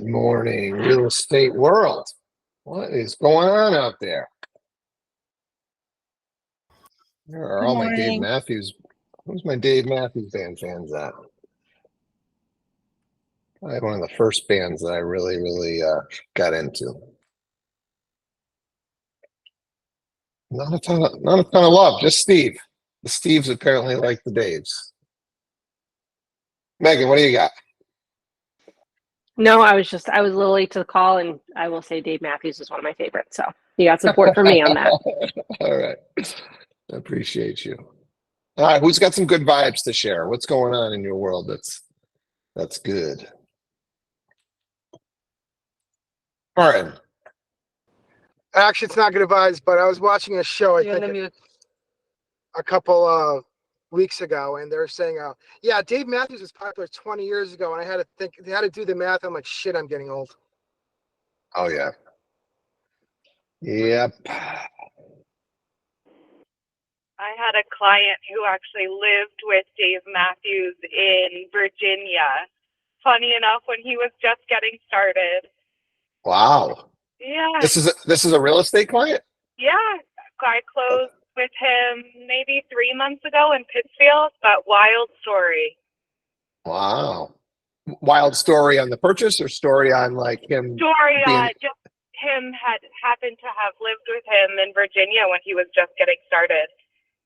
Good morning, real estate world. What is going on out there? Where are Good all my Dave morning. Matthews? Who's my Dave Matthews Band fans at? I had one of the first bands that I really got into. Not a ton of love, just Steve. The Steves apparently like the Daves. Megan, what do you got? No, I was a little late to the call, and I will say Dave Matthews is one of my favorites. So you got support for me on that. All right. I appreciate you. All right, who's got some good vibes to share? What's going on in your world that's good? Warren. Actually, it's not good advice, but I was watching a show, I You're in the think mute. a couple weeks ago, and they're saying, yeah, Dave Matthews was popular 20 years ago, and I had to do the math. I'm like, shit, I'm getting old. Oh yeah. Yep. I had a client who actually lived with Dave Matthews in Virginia. Funny enough, when he was just getting started. Wow. Yeah. This is a real estate client? Yeah. I closed with him maybe 3 months ago in Pittsfield, but wild story. Wow. Wild story on the purchase or story on like him Story being just him had happened to have lived with him in Virginia when he was just getting started.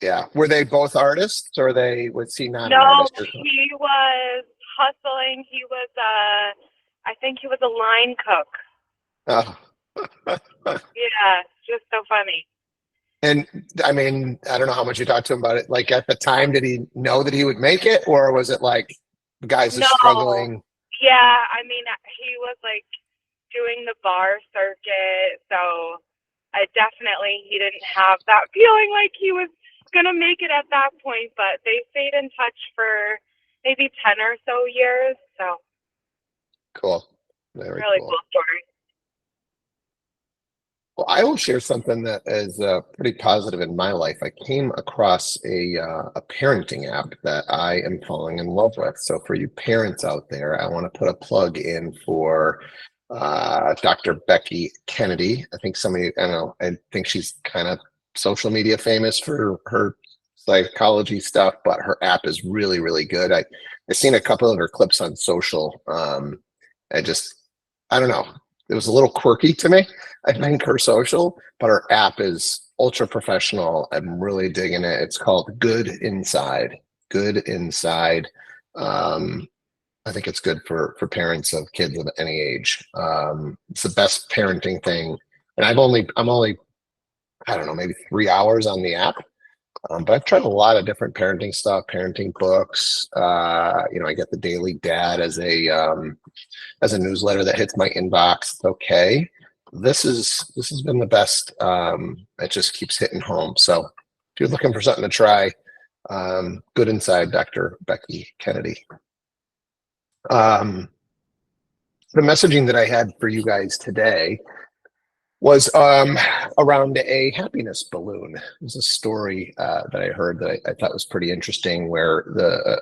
yeah. Were they both artists or was he not an No, artist? he was hustling. He was I think he was a line cook. Oh. Yeah, just so funny. And I mean, I don't know how much you talked to him about it. Like at the time, did he know that he would make it, or was it like the guys are No. struggling? Yeah, I mean, he was like doing the bar circuit, so he didn't have that feeling like he was gonna make it at that point, but they stayed in touch for maybe 10 or so years. So Cool. Very really cool. cool story. Well, I will share something that is pretty positive in my life. I came across a parenting app that I am falling in love with. So for you parents out there, I want to put a plug in for Dr. Becky Kennedy. I think I think she's kind of social media famous for her psychology stuff, but her app is really good. I've seen a couple of her clips on social. I don't know. It was a little quirky to me. I think her social, but her app is ultra professional. I'm really digging it. It's called Good Inside. Good Inside. I think it's good for parents of kids of any age. It's the best parenting thing. And I'm only, I don't know, maybe 3 hours on the app. But I've tried a lot of different parenting stuff, parenting books. I get the Daily Dad as a newsletter that hits my inbox. It's okay. This has been the best. It just keeps hitting home. So if you're looking for something to try, Good Inside, Dr. Becky Kennedy. The messaging that I had for you guys today was around a happiness balloon. There's a story that I heard that I thought was pretty interesting, where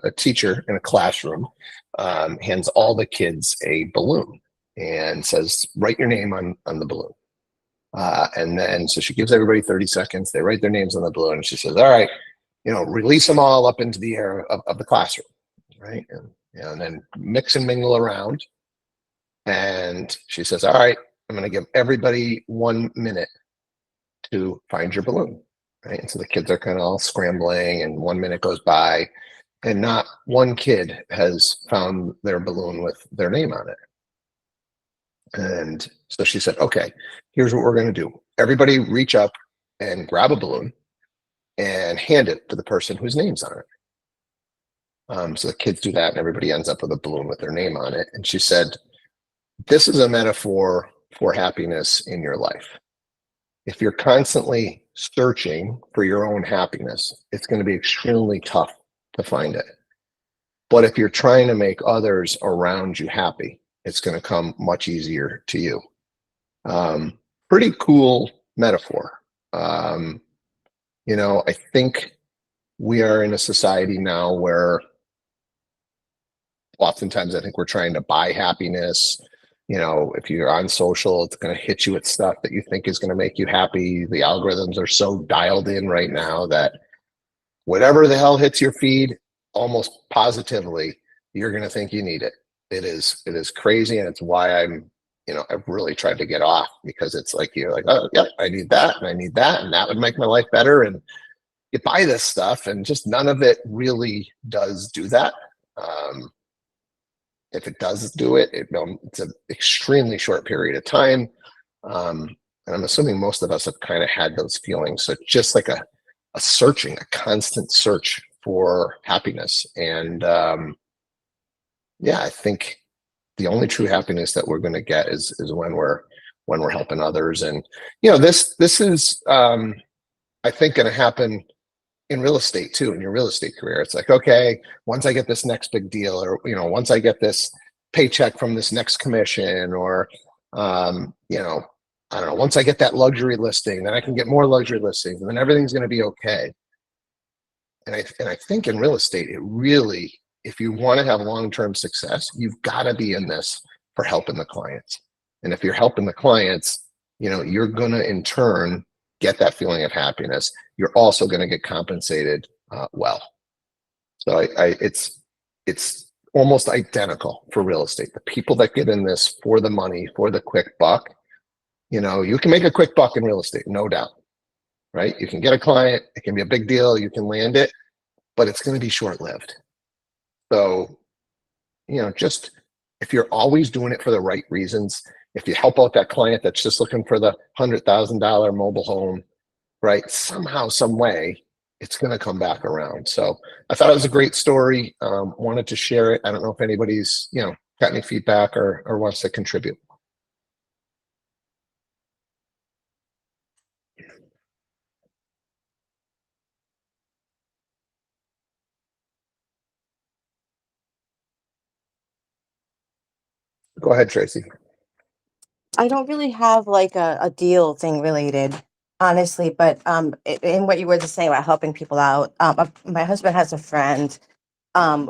a teacher in a classroom hands all the kids a balloon and says, write your name on the balloon. And then so she gives everybody 30 seconds. They write their names on the balloon, and she says, all right, release them all up into the air of the classroom, right? And then mix and mingle around. And she says, all right, I'm going to give everybody 1 minute to find your balloon, right? And so the kids are kind of all scrambling, and 1 minute goes by, and not one kid has found their balloon with their name on it. And so she said, okay, here's what we're going to do. Everybody reach up and grab a balloon and hand it to the person whose name's on it. So the kids do that, and everybody ends up with a balloon with their name on it. And she said, this is a metaphor for happiness in your life. If you're constantly searching for your own happiness, it's going to be extremely tough to find it. But if you're trying to make others around you happy, it's going to come much easier to you. Pretty cool metaphor. I think we are in a society now where oftentimes I think we're trying to buy happiness. if you're on social, it's going to hit you with stuff that you think is going to make you happy. The algorithms are so dialed in right now that whatever the hell hits your feed, almost positively, you're going to think you need it. It is crazy. And it's why I've really tried to get off, because it's like, you're like, oh, yeah, I need that. And I need that. And that would make my life better. And you buy this stuff and just none of it really does do that. If it does do it, it's an extremely short period of time. And I'm assuming most of us have kind of had those feelings. So just like a constant search for happiness. And yeah, I think the only true happiness that we're going to get is when we're helping others. And this is I think going to happen in real estate too, in your real estate career. It's like, okay, once I get this next big deal, or once I get this paycheck from this next commission, or I don't know, once I get that luxury listing, then I can get more luxury listings, and then everything's going to be okay. And I think in real estate, it really, if you want to have long-term success, you've got to be in this for helping the clients. And if you're helping the clients, you're going to in turn get that feeling of happiness. You're also going to get compensated well. So it's almost identical for real estate. The people that get in this for the money, for the quick buck, you can make a quick buck in real estate, no doubt, right? You can get a client, it can be a big deal, you can land it, but it's going to be short-lived. So, just if you're always doing it for the right reasons, if you help out that client that's just looking for the $100,000 mobile home, right? Somehow, some way, it's going to come back around. So I thought it was a great story. Wanted to share it. I don't know if anybody's, got any feedback or wants to contribute. Go ahead, Tracy. I don't really have like a deal thing related, honestly, but in what you were just saying about helping people out, my husband has a friend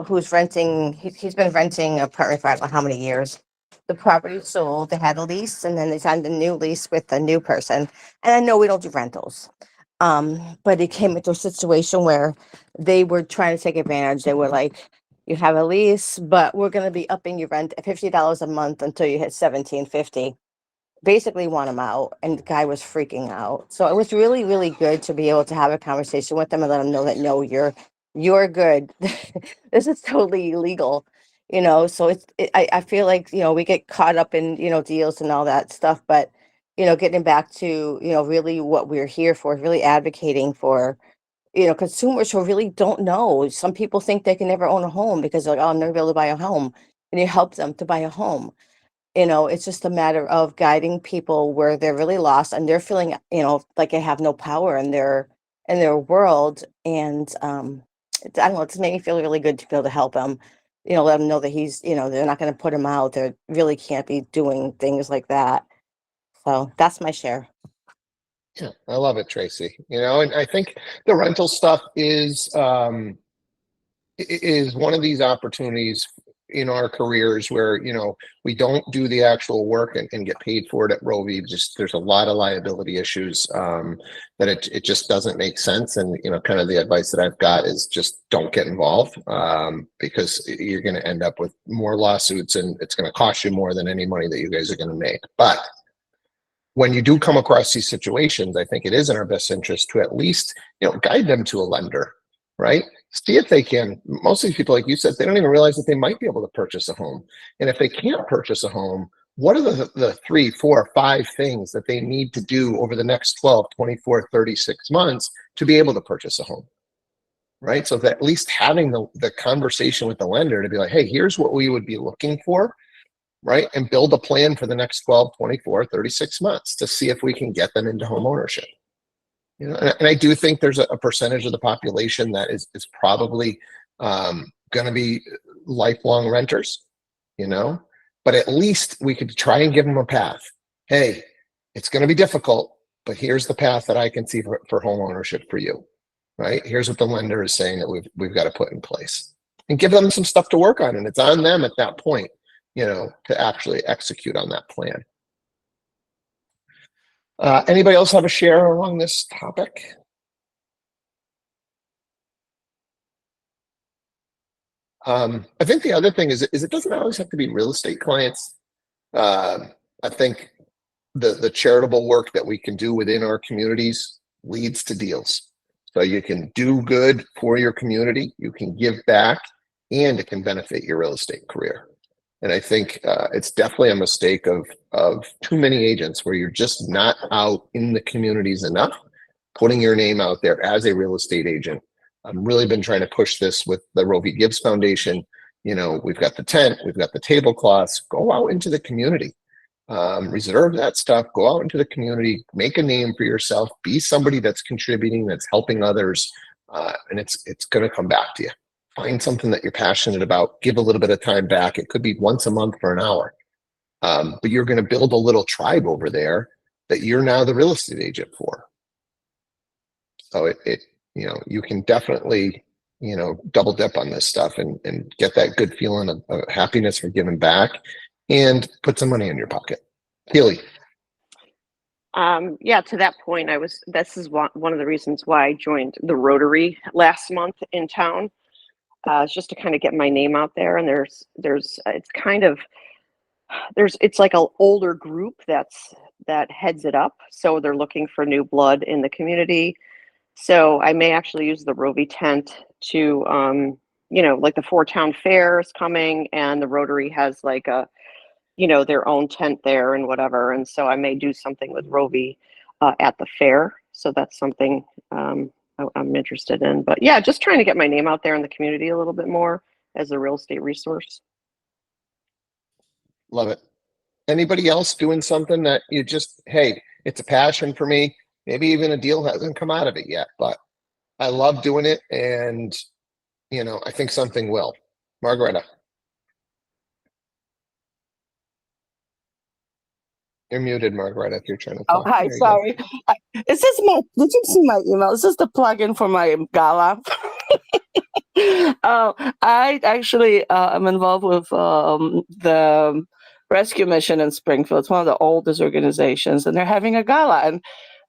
who's renting. He's been renting a apartment for I don't know how many years. The property sold. They had a lease, and then they signed a new lease with a new person. And I know we don't do rentals, but it came into a situation where they were trying to take advantage. They were like, "You have a lease, but we're going to be upping your rent at $50 a month until you hit 1750." Basically want him out, and the guy was freaking out. So it was really, really good to be able to have a conversation with them and let them know that no, you're good. This is totally illegal, So I feel like we get caught up in deals and all that stuff, but getting back to really what we're here for, really advocating for consumers who really don't know. Some people think they can never own a home because they're like, oh, I'm never able to buy a home, and you help them to buy a home. It's just a matter of guiding people where they're really lost and they're feeling, like they have no power in their world. And I don't know, it's made me feel really good to be able to help him, let him know that they're not going to put him out. They really can't be doing things like that. So that's my share. Yeah, I love it, Tracy. And I think the rental stuff is one of these opportunities in our careers where we don't do the actual work and get paid for it at Rovi. Just there's a lot of liability issues that it just doesn't make sense. And kind of the advice that I've got is just don't get involved because you're going to end up with more lawsuits, and it's going to cost you more than any money that you guys are going to make. But when you do come across these situations, I think it is in our best interest to at least guide them to a lender, right? See if they can. Most of these people, like you said, they don't even realize that they might be able to purchase a home. And if they can't purchase a home, what are the 3, 4, 5 things that they need to do over the next 12, 24, 36 months to be able to purchase a home, right? So that at least having the conversation with the lender to be like, hey, here's what we would be looking for, right? And build a plan for the next 12, 24, 36 months to see if we can get them into home ownership. And I do think there's a percentage of the population that is probably going to be lifelong renters, but at least we could try and give them a path. Hey, it's going to be difficult, but here's the path that I can see for home ownership for you, right? Here's what the lender is saying that we've got to put in place, and give them some stuff to work on. And it's on them at that point to actually execute on that plan. Anybody else have a share along this topic? I think the other thing is it doesn't always have to be real estate clients. I think the charitable work that we can do within our communities leads to deals. So you can do good for your community, you can give back, and it can benefit your real estate career. And I think it's definitely a mistake of too many agents where you're just not out in the communities enough, putting your name out there as a real estate agent. I've really been trying to push this with the Roe v. Gibbs Foundation. We've got the tent, we've got the tablecloths. Go out into the community. Reserve that stuff, go out into the community, make a name for yourself, be somebody that's contributing, that's helping others, and it's going to come back to you. Find something that you're passionate about, give a little bit of time back. It could be once a month for an hour, but you're going to build a little tribe over there that you're now the real estate agent for. So you can definitely double dip on this stuff and get that good feeling of happiness for giving back and put some money in your pocket. Keely. Yeah, to that point, this is one of the reasons why I joined the Rotary last month in town. It's just to kind of get my name out there. And it's like an older group that heads it up. So they're looking for new blood in the community. So I may actually use the Rovi tent to, like the 4-town fair is coming, and the Rotary has like their own tent there and whatever. And so I may do something with Rovi at the fair. So that's something I'm interested in. But yeah, just trying to get my name out there in the community a little bit more as a real estate resource. Love it. Anybody else doing something that you just, hey, it's a passion for me. Maybe even a deal hasn't come out of it yet, but I love doing it. And, I think something will. Margaretta. You're muted, Margaretta, if you're trying to talk. Oh, hi, There you go. sorry. Did you see my email? Is this the plugin for my gala? I actually am involved with the rescue mission in Springfield. It's one of the oldest organizations, and they're having a gala. And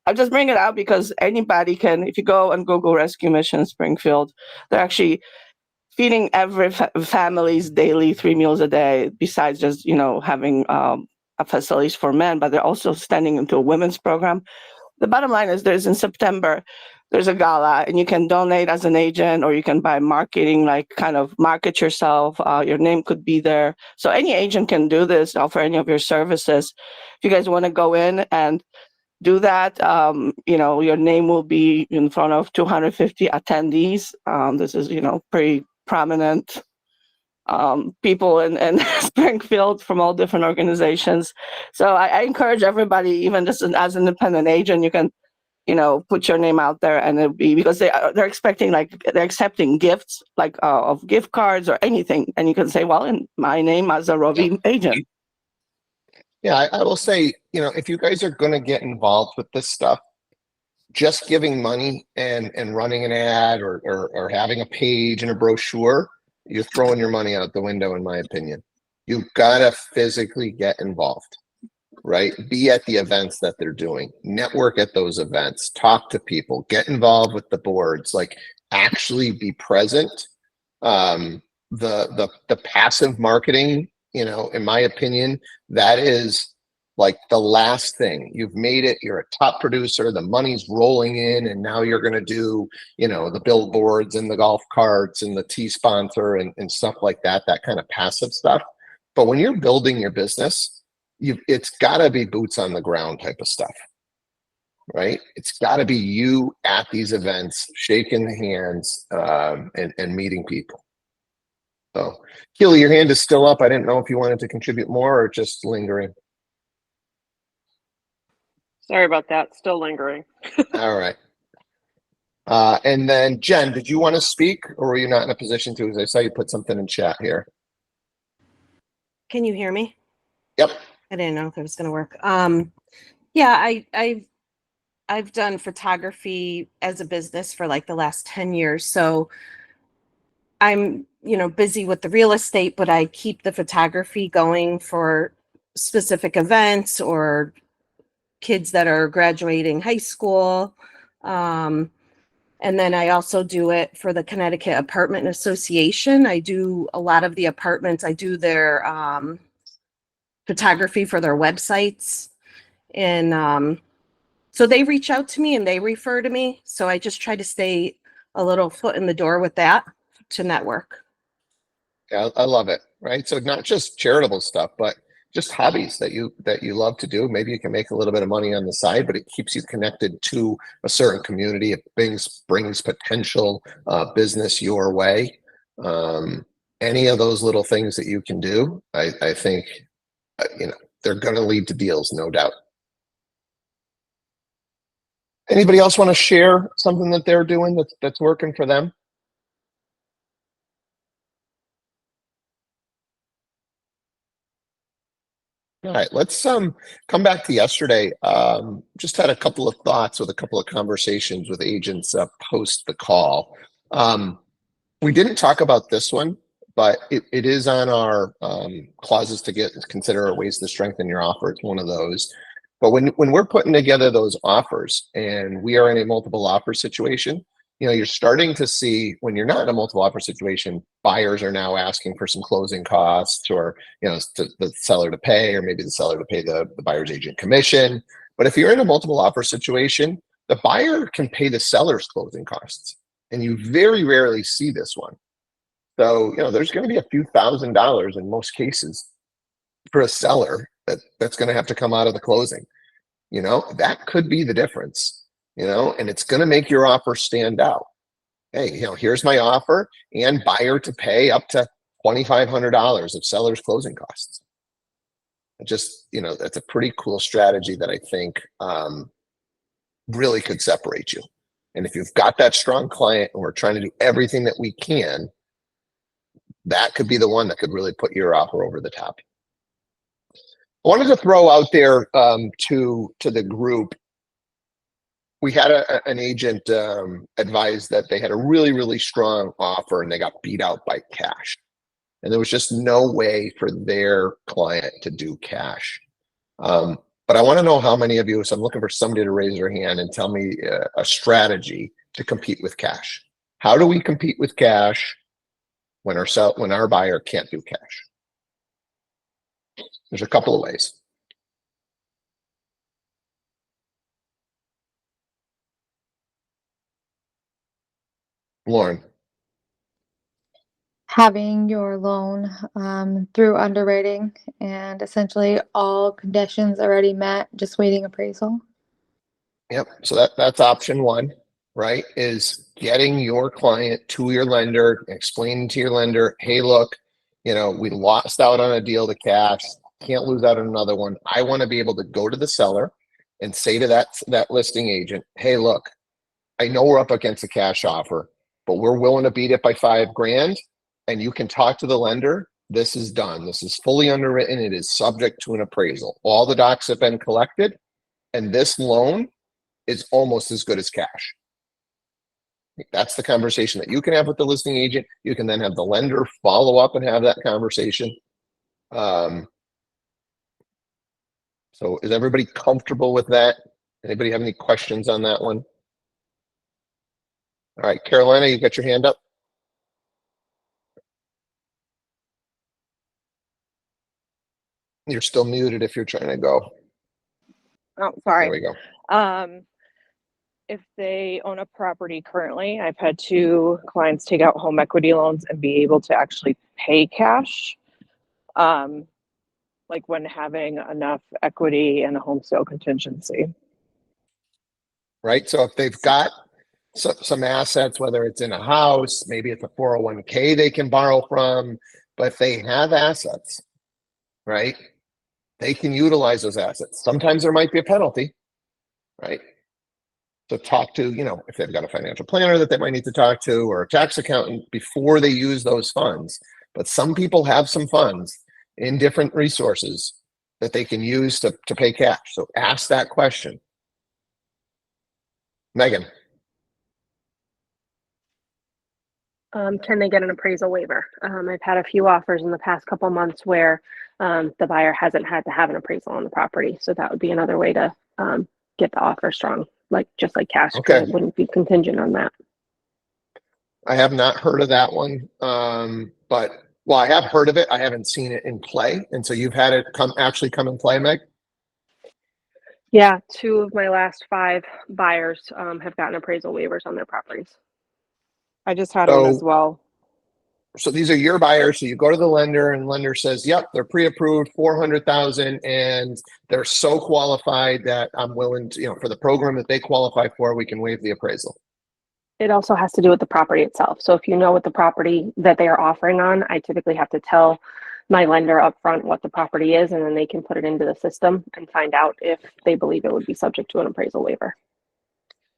I just bring it out because anybody can, if you go and Google rescue mission in Springfield, they're actually feeding every family's daily 3 meals a day, besides just, having facilities for men, but they're also standing into a women's program. The bottom line is in September, there's a gala, and you can donate as an agent, or you can buy marketing, like kind of market yourself. Your name could be there. So any agent can do this, offer any of your services. If you guys want to go in and do that, your name will be in front of 250 attendees. This is, pretty prominent people in Springfield from all different organizations. So I encourage everybody, even just as an independent agent, you can, put your name out there, and it'll be, because they're accepting gifts, like of gift cards or anything, and you can say, well, in my name as a Rovi agent. Yeah, I will say, if you guys are going to get involved with this stuff, just giving money and running an ad or having a page and a brochure, you're throwing your money out the window, in my opinion. You've got to physically get involved, right? Be at the events that they're doing, network at those events, talk to people, get involved with the boards, like actually be present. The passive marketing, in my opinion, that is like the last thing. You've made it, you're a top producer, the money's rolling in, and now you're going to do, the billboards and the golf carts and the tea sponsor and stuff like that kind of passive stuff. But when you're building your business, it's got to be boots on the ground type of stuff, right? It's got to be you at these events, shaking the hands and meeting people. So, Keely, your hand is still up. I didn't know if you wanted to contribute more or just lingering. Sorry about that. Still lingering. All right. And then Jen, did you want to speak, or were you not in a position to? As I saw you put something in chat here. Can you hear me? Yep. I didn't know if it was going to work. Yeah, I've done photography as a business for like the last 10 years. So I'm, busy with the real estate, but I keep the photography going for specific events or kids that are graduating high school. And then I also do it for the Connecticut Apartment Association. I do a lot of the apartments. I do their photography for their websites. And so they reach out to me and they refer to me. So I just try to stay a little foot in the door with that to network. Yeah, I love it. Right. So not just charitable stuff, but just hobbies that you love to do. Maybe you can make a little bit of money on the side, but it keeps you connected to a certain community. It brings potential business your way. Any of those little things that you can do, I think, they're going to lead to deals, no doubt. Anybody else want to share something that they're doing that's working for them? All right, let's come back to yesterday. Just had a couple of thoughts with a couple of conversations with agents post the call. We didn't talk about this one, but it is on our clauses to consider ways to strengthen your offer. It's one of those. But when we're putting together those offers and we are in a multiple offer situation, you're starting to see when you're not in a multiple offer situation, buyers are now asking for some closing costs or, the seller to pay, or maybe the seller to pay the buyer's agent commission. But if you're in a multiple offer situation, the buyer can pay the seller's closing costs. And you very rarely see this one. So, there's going to be a few $1,000s in most cases for a seller that's going to have to come out of the closing. That could be the difference, and it's going to make your offer stand out. Hey, here's my offer, and buyer to pay up to $2,500 of seller's closing costs. Just, that's a pretty cool strategy that I think really could separate you. And if you've got that strong client and we're trying to do everything that we can, that could be the one that could really put your offer over the top. I wanted to throw out there to the group. We had an agent advise that they had a really, really strong offer and they got beat out by cash. And there was just no way for their client to do cash. But I want to know how many of you, so I'm looking for somebody to raise their hand and tell me a strategy to compete with cash. How do we compete with cash when our buyer can't do cash? There's a couple of ways. Lauren. Having your loan through underwriting and essentially all conditions already met, just waiting appraisal. Yep. So that's option one, right? Is getting your client to your lender, explaining to your lender, hey, look, we lost out on a deal to cash, can't lose out on another one. I want to be able to go to the seller and say to that listing agent, hey, look, I know we're up against a cash offer, but we're willing to beat it by $5,000. And you can talk to the lender. This is done. This is fully underwritten. It is subject to an appraisal. All the docs have been collected, and this loan is almost as good as cash. That's the conversation that you can have with the listing agent. You can then have the lender follow up and have that conversation. So is everybody comfortable with that? Anybody have any questions on that one? All right, Carolina, you got your hand up? You're still muted if you're trying to go. Oh, sorry. There we go. If they own a property currently, I've had 2 clients take out home equity loans and be able to actually pay cash. Like when having enough equity and a home sale contingency. Right. So if they've got some assets, whether it's in a house, maybe it's a 401k they can borrow from, but if they have assets, right, they can utilize those assets. Sometimes there might be a penalty, right? So talk to, if they've got a financial planner that they might need to talk to, or a tax accountant before they use those funds. But some people have some funds in different resources that they can use to pay cash. So ask that question. Megan. can they get an appraisal waiver? I've had a few offers in the past couple months where the buyer hasn't had to have an appraisal on the property. So that would be another way to get the offer strong, like just like cash, because Okay. it wouldn't be contingent on that. I have not heard of that one. But well, I have heard of it. I haven't seen it in play. And so you've had it actually come in play, Meg? Yeah, 2 of my last 5 buyers have gotten appraisal waivers on their properties. I just had one as well. So these are your buyers. So you go to the lender and lender says, yep, they're pre-approved 400,000 and they're so qualified that I'm willing to, for the program that they qualify for, we can waive the appraisal. It also has to do with the property itself. So if you know what the property that they are offering on, I typically have to tell my lender upfront what the property is, and then they can put it into the system and find out if they believe it would be subject to an appraisal waiver.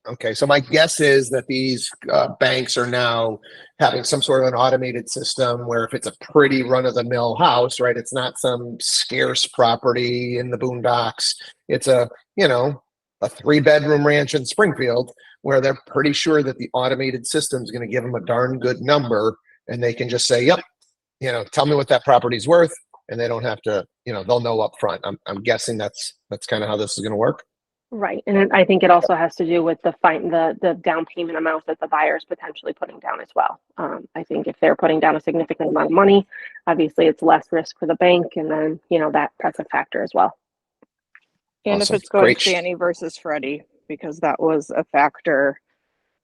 Okay, so my guess is that these banks are now having some sort of an automated system where if it's a pretty run-of-the-mill house, right, it's not some scarce property in the boondocks. It's a 3-bedroom ranch in Springfield where they're pretty sure that the automated system is going to give them a darn good number, and they can just say, yep, tell me what that property's worth, and they don't have to, they'll know up front. I'm guessing that's kind of how this is going to work. Right, and I think it also has to do with the down payment amount that the buyer is potentially putting down as well. I think if they're putting down a significant amount of money, obviously it's less risk for the bank, and then that's a factor as well. And Awesome. if it's going Great. Fannie versus Freddie, because that was a factor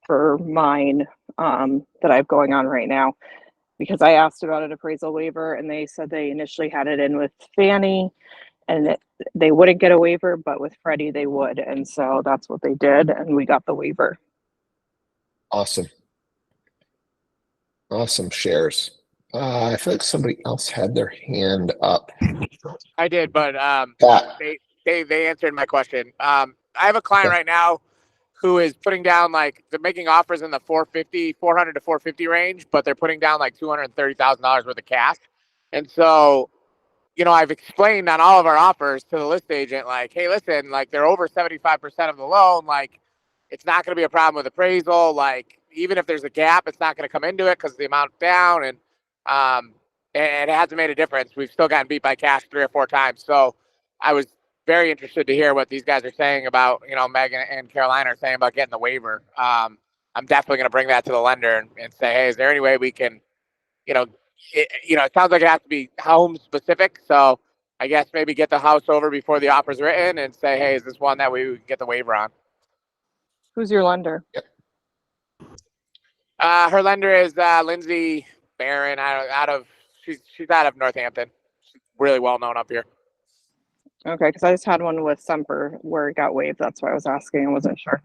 for mine that I have going on right now. Because I asked about an appraisal waiver, and they said they initially had it in with Fannie, and they wouldn't get a waiver, but with Freddie they would, and so that's what they did, and we got the waiver. Awesome shares. I feel like somebody else had their hand up. I did, but Pat. they answered my question. I have a client right now who is putting down, like, they're making offers in the 400 to 450 range, but they're putting down like $230,000 worth of cash. And so, I've explained on all of our offers to the list agent, like, hey, listen, like, they're over 75% of the loan. Like, it's not going to be a problem with appraisal. Like, even if there's a gap, it's not going to come into it because of the amount down. And it hasn't made a difference. We've still gotten beat by cash 3 or 4 times. So I was very interested to hear what these guys are saying about, Megan and Carolina are saying about getting the waiver. I'm definitely going to bring that to the lender and say, hey, is there any way we can, it sounds like it has to be home specific. So I guess maybe get the house over before the offer's written and say, hey, is this one that we can get the waiver on? Who's your lender? Yep. Her lender is Lindsay Barron she's out of Northampton. She's really well known up here. Okay, because I just had one with Semper where it got waived. That's why I was asking. I wasn't sure.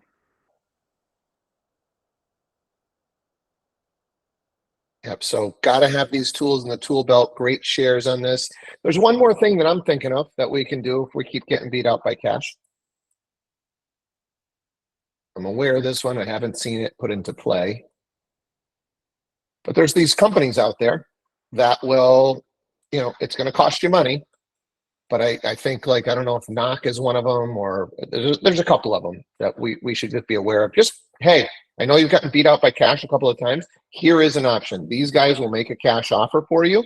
Yep. So got to have these tools in the tool belt. Great shares on this. There's one more thing that I'm thinking of that we can do if we keep getting beat out by cash. I'm aware of this one. I haven't seen it put into play. But there's these companies out there that will, it's going to cost you money. But I think, like, I don't know if knock is one of them, or there's a couple of them that we should just be aware of. Just, hey, I know you've gotten beat out by cash a couple of times. Here is an option. These guys will make a cash offer for you.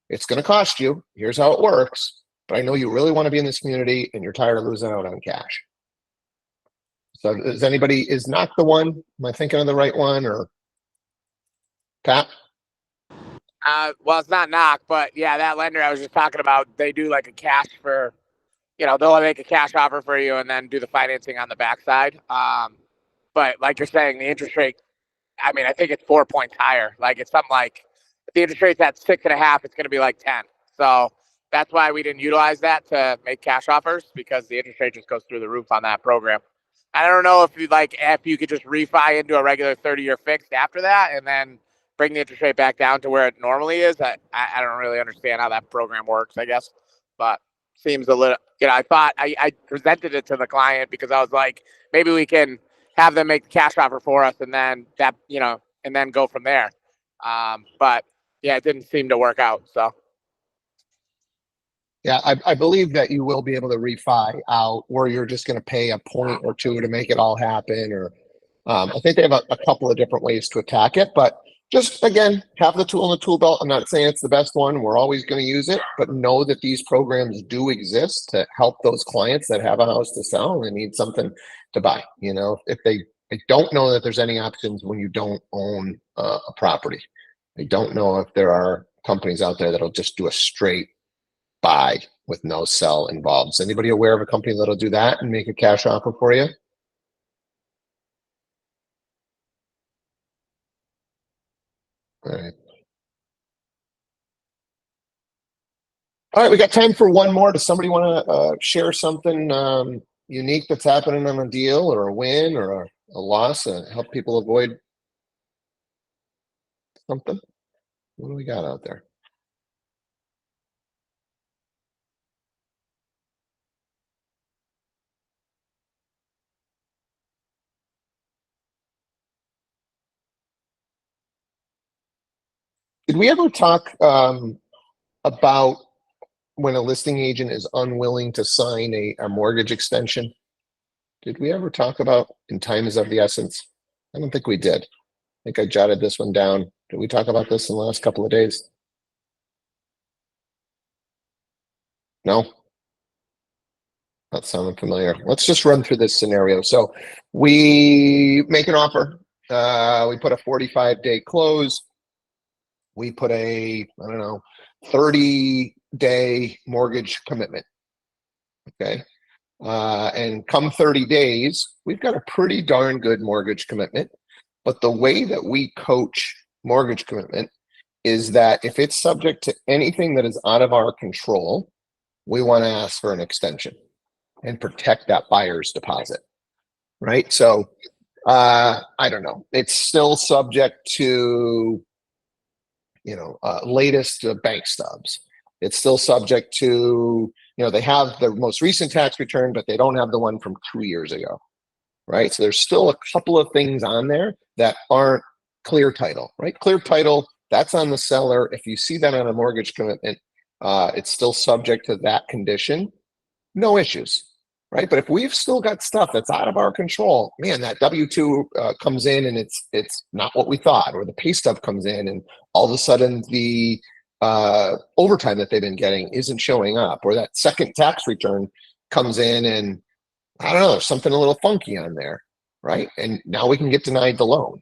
It's going to cost you. Here's how it works. But I know you really want to be in this community and you're tired of losing out on cash. So is knock the one? Am I thinking of the right one, or Pat? Well, it's not knock, but yeah, that lender I was just talking about, they do like a cash for, they'll make a cash offer for you and then do the financing on the backside. But like you're saying, the interest rate, I mean, I think it's 4 points higher. Like, it's something like, if the interest rate's at 6.5, it's going to be like 10. So that's why we didn't utilize that to make cash offers, because the interest rate just goes through the roof on that program. I don't know if you could just refi into a regular 30-year fixed after that and then bring the interest rate back down to where it normally is. I don't really understand how that program works, I guess, but seems a little, I thought I presented it to the client because I was like, maybe we can have them make the cash offer for us and then that, and then go from there. But yeah, it didn't seem to work out. So. Yeah, I believe that you will be able to refi out, or you're just going to pay a point or two to make it all happen. Or I think they have a couple of different ways to attack it. But just again, have the tool in the tool belt. I'm not saying it's the best one. We're always going to use it, but know that these programs do exist to help those clients that have a house to sell and they need something to buy. You know, if they don't know that there's any options when you don't own a property. They don't know if there are companies out there that'll just do a straight buy with no sell involved. Is anybody aware of a company that'll do that and make a cash offer for you? All right. All right, we got time for one more. Does somebody want to share something unique that's happening on a deal or a win or a loss and help people avoid something? What do we got out there? Did we ever talk about when a listing agent is unwilling to sign a mortgage extension? Did we ever talk about in time is of the essence? I don't think we did. I think I jotted this one down. Did we talk about this in the last couple of days? No? Not sounding familiar. Let's just run through this scenario. So we make an offer. We put a 45-day close. We put a, I don't know, 30-day mortgage commitment. Okay. And come 30 days, we've got a pretty darn good mortgage commitment. But the way that we coach mortgage commitment is that if it's subject to anything that is out of our control, we want to ask for an extension and protect that buyer's deposit, right? So I don't know. It's still subject to, you know, latest bank stubs. It's still subject to, you know, they have the most recent tax return, but they don't have the one from 2 years ago, right? So there's still a couple of things on there that aren't clear title, right? Clear title, that's on the seller. If you see that on a mortgage commitment, it's still subject to that condition. No issues, right? But if we've still got stuff that's out of our control, man, that W-2 comes in and it's not what we thought, or the pay stub comes in and all of a sudden the overtime that they've been getting isn't showing up, or that second tax return comes in and I don't know, there's something a little funky on there, right? And now we can get denied the loan,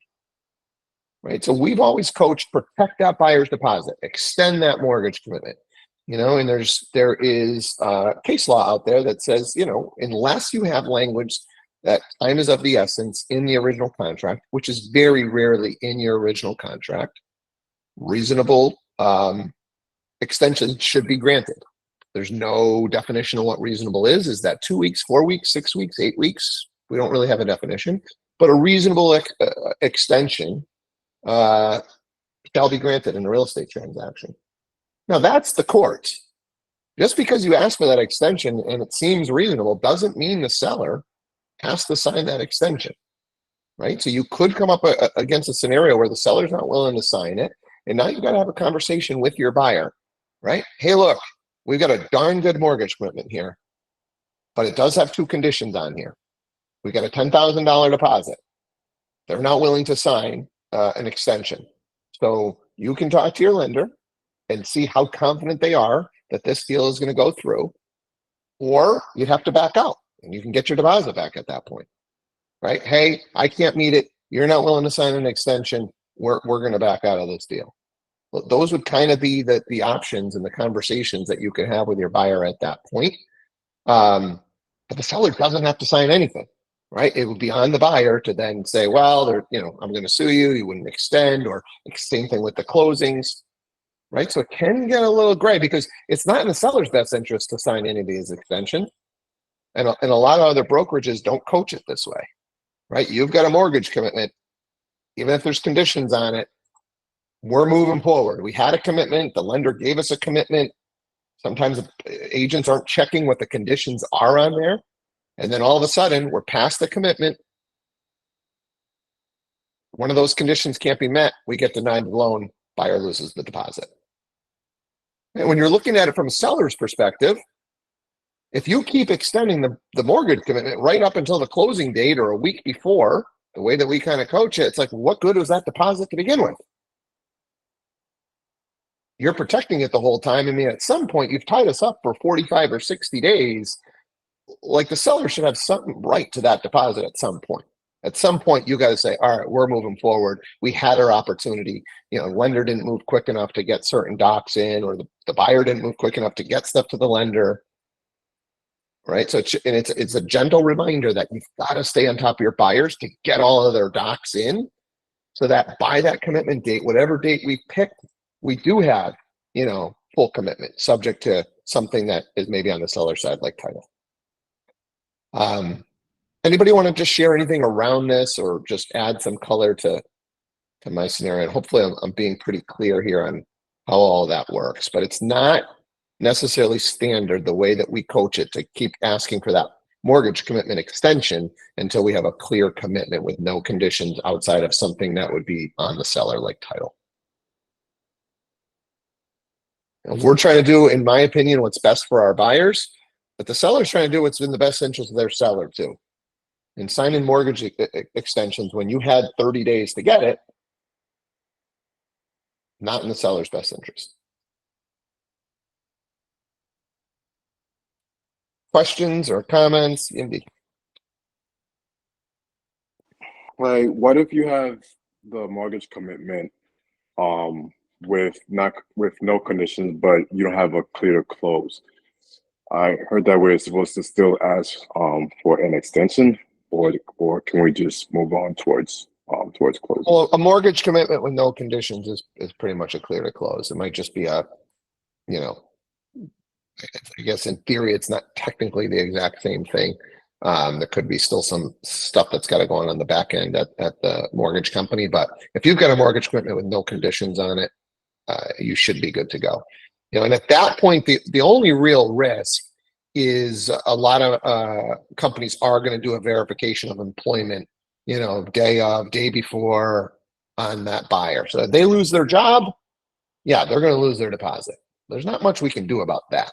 right? So we've always coached, protect that buyer's deposit, extend that mortgage commitment, you know, and there is case law out there that says, you know, unless you have language that time is of the essence in the original contract, which is very rarely in your original contract, reasonable extension should be granted. There's no definition of what reasonable is. Is that 2 weeks, 4 weeks, 6 weeks, 8 weeks? We don't really have a definition, but a reasonable extension shall be granted in a real estate transaction. Now that's the court. Just because you ask for that extension and it seems reasonable doesn't mean the seller has to sign that extension, right? So you could come up against a scenario where the seller's not willing to sign it, and now you've got to have a conversation with your buyer, right? Hey, look, we've got a darn good mortgage commitment here, but it does have 2 conditions on here. We got a $10,000 deposit. They're not willing to sign an extension. So you can talk to your lender and see how confident they are that this deal is going to go through, or you'd have to back out and you can get your deposit back at that point, right? Hey, I can't meet it. You're not willing to sign an extension. We're going to back out of this deal. Well, those would kind of be the options and the conversations that you could have with your buyer at that point. But the seller doesn't have to sign anything, right? It would be on the buyer to then say, well, you know, I'm going to sue you. You wouldn't extend, or same thing with the closings, right? So it can get a little gray because it's not in the seller's best interest to sign any of these extensions. And a lot of other brokerages don't coach it this way, right? You've got a mortgage commitment. Even if there's conditions on it, we're moving forward. We had a commitment. The lender gave us a commitment. Sometimes agents aren't checking what the conditions are on there. And then all of a sudden, we're past the commitment. One of those conditions can't be met. We get denied the loan. Buyer loses the deposit. And when you're looking at it from a seller's perspective, if you keep extending the mortgage commitment right up until the closing date or a week before, the way that we kind of coach it, it's like, what good was that deposit to begin with? you're protecting it the whole time. I mean, at some point you've tied us up for 45 or 60 days. Like the seller should have something right to that deposit at some point. At some point, you got to say, all right, we're moving forward. We had our opportunity. You know, lender didn't move quick enough to get certain docs in, or the buyer didn't move quick enough to get stuff to the lender. Right. So it's a gentle reminder that you've got to stay on top of your buyers to get all of their docs in, so that by that commitment date, whatever date we pick, we do have, you know, full commitment, subject to something that is maybe on the seller side, like title. Anybody want to just share anything around this, or just add some color to my scenario? And hopefully I'm being pretty clear here on how all that works, but it's not necessarily standard the way that we coach it to keep asking for that mortgage commitment extension until we have a clear commitment with no conditions outside of something that would be on the seller, like title. And we're trying to do, in my opinion, what's best for our buyers, but the seller's trying to do what's in the best interest of their seller too. And signing mortgage extensions when you had 30 days to get it, not in the seller's best interest. Questions or comments? Indy. Like, what if you have the mortgage commitment with no conditions, but you don't have a clear close? I heard that we're supposed to still ask for an extension, or can we just move on towards closing? Well, a mortgage commitment with no conditions is pretty much a clear to close. It might just be a, you know, I guess in theory it's not technically the exact same thing. There could be still some stuff that's got to go on the back end at the mortgage company, but if you've got a mortgage commitment with no conditions on it, you should be good to go. You know, and at that point, the only real risk is a lot of companies are going to do a verification of employment, you know, day before on that buyer. So if they lose their job, yeah, they're going to lose their deposit. There's not much we can do about that.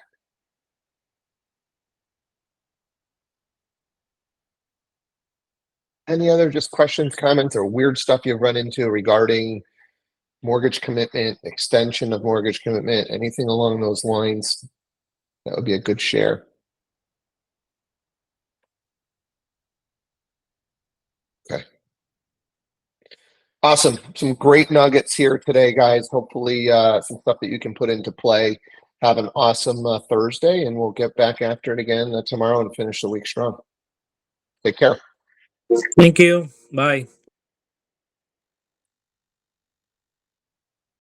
Any other just questions, comments, or weird stuff you've run into regarding mortgage commitment, extension of mortgage commitment, anything along those lines? That would be a good share. Okay. Awesome. Some great nuggets here today, guys. Hopefully some stuff that you can put into play. Have an awesome Thursday, and we'll get back after it again tomorrow and finish the week strong. Take care. Thank you. Bye.